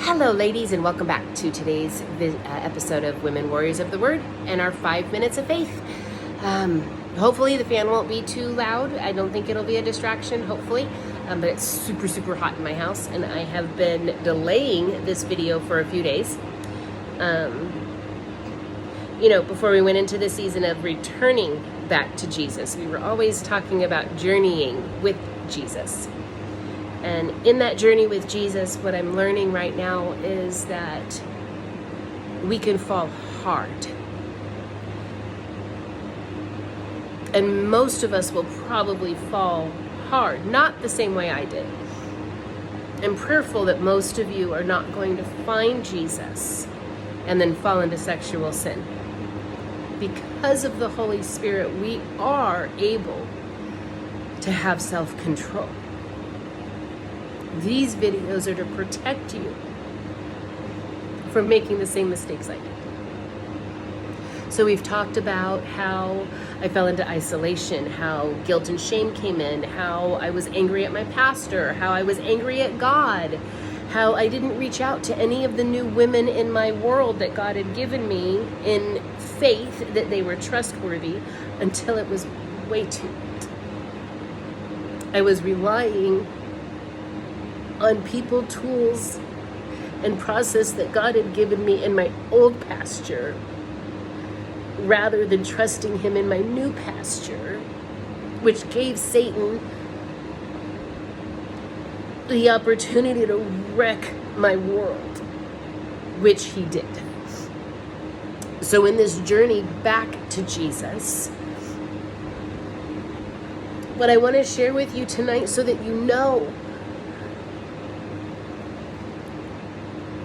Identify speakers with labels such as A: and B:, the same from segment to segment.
A: Hello, ladies, and welcome back to today's episode of Women Warriors of the Word and our 5 minutes of faith. Hopefully the fan won't be too loud. I don't think it'll be a distraction, hopefully. But it's super, super hot in my house, and I have been delaying this video for a few days. Before we went into the season of returning back to Jesus, we were always talking about journeying with Jesus. And in that journey with Jesus, what I'm learning right now is that we can fall hard. And most of us will probably fall hard, not the same way I did. I'm prayerful that most of you are not going to find Jesus and then fall into sexual sin. Because of the Holy Spirit, we are able to have self-control. These videos are to protect you from making the same mistakes I did. So we've talked about how I fell into isolation, how guilt and shame came in, how I was angry at my pastor, how I was angry at God, how I didn't reach out to any of the new women in my world that God had given me in faith that they were trustworthy until it was way too late. I was relying on people, tools, and process that God had given me in my old pasture, rather than trusting Him in my new pasture, which gave Satan the opportunity to wreck my world, which he did. So in this journey back to Jesus, what I want to share with you tonight so that you know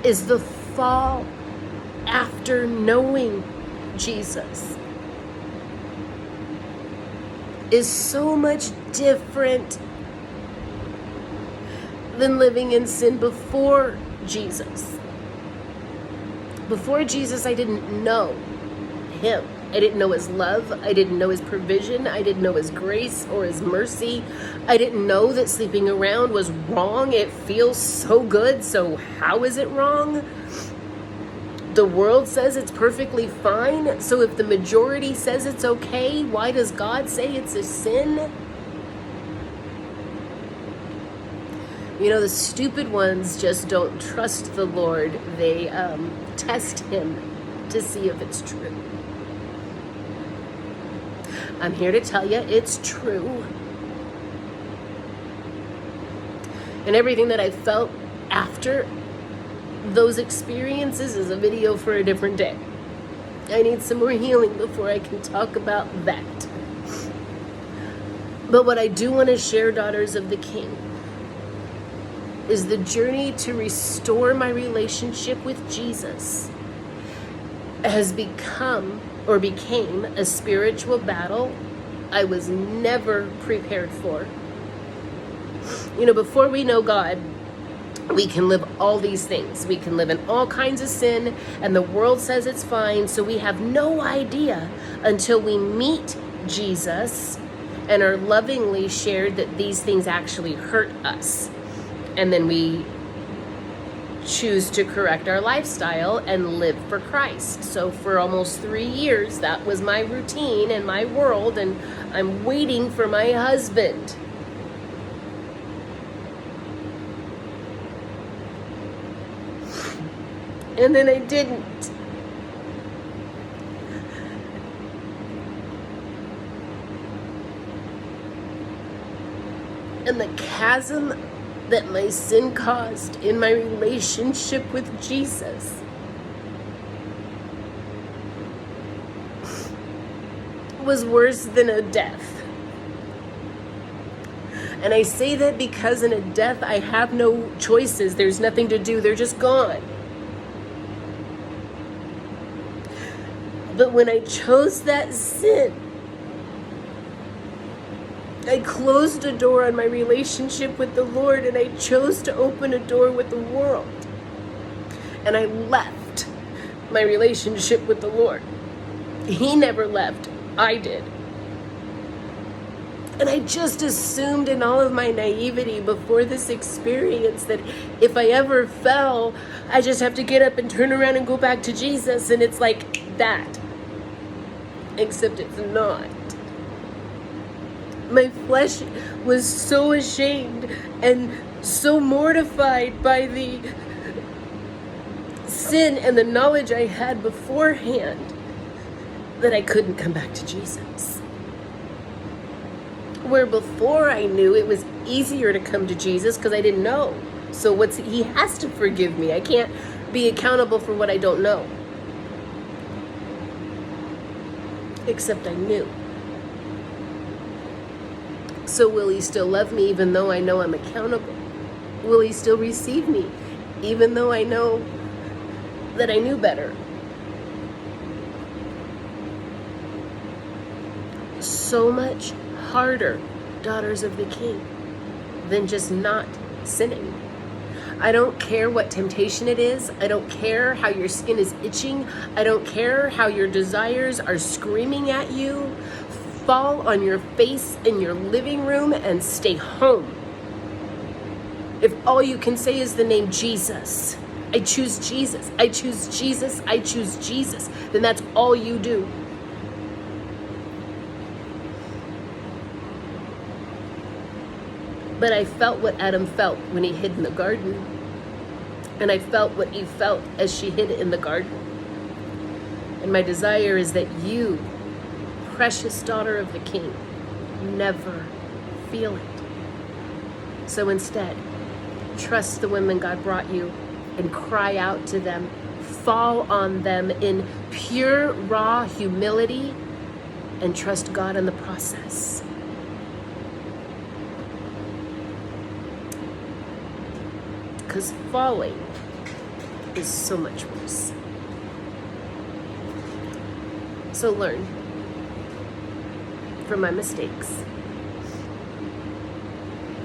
A: is the fall after knowing Jesus is so much different than living in sin before Jesus. Before Jesus, I didn't know Him. I didn't know His love. I didn't know His provision. I didn't know His grace or His mercy. I didn't know that sleeping around was wrong. It feels so good, so how is it wrong? The world says it's perfectly fine, so if the majority says it's okay, why does God say it's a sin? The stupid ones just don't trust the Lord. They test Him to see if it's true. I'm here to tell you it's true. And everything that I felt after those experiences is a video for a different day. I need some more healing before I can talk about that. But what I do want to share, daughters of the King, is the journey to restore my relationship with Jesus has became a spiritual battle I was never prepared for. Before we know God, we can live all these things. We can live in all kinds of sin, and the world says it's fine, so we have no idea until we meet Jesus and are lovingly shared that these things actually hurt us. And then we choose to correct our lifestyle and live for Christ. So for almost 3 years, that was my routine and my world, and I'm waiting for my husband. And then I didn't. And the chasm that my sin caused in my relationship with Jesus was worse than a death. And I say that because in a death I have no choices. There's nothing to do. They're just gone. But when I chose that sin, I closed a door on my relationship with the Lord, and I chose to open a door with the world. And I left my relationship with the Lord. He never left. I did. And I just assumed in all of my naivety before this experience that if I ever fell, I just have to get up and turn around and go back to Jesus. And it's like that. Except it's not. My flesh was so ashamed and so mortified by the sin and the knowledge I had beforehand that I couldn't come back to Jesus. Where before I knew it was easier to come to Jesus because I didn't know. So he has to forgive me. I can't be accountable for what I don't know. Except I knew. So will he still love me even though I know I'm accountable? Will he still receive me even though I know that I knew better? So much harder, daughters of the King, than just not sinning. I don't care what temptation it is. I don't care how your skin is itching. I don't care how your desires are screaming at you. Fall on your face in your living room and stay home. If all you can say is the name Jesus, I choose Jesus, I choose Jesus, I choose Jesus, then that's all you do. But I felt what Adam felt when he hid in the garden. And I felt what Eve felt as she hid in the garden. And my desire is that you, precious daughter of the King, never feel it. So instead, trust the women God brought you and cry out to them. Fall on them in pure, raw humility and trust God in the process. Because falling is so much worse. So learn from my mistakes.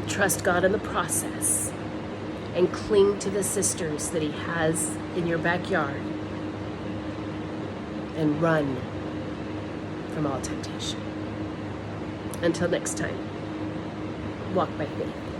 A: Trust God in the process and cling to the sisters that he has in your backyard and run from all temptation. Until next time, walk by faith.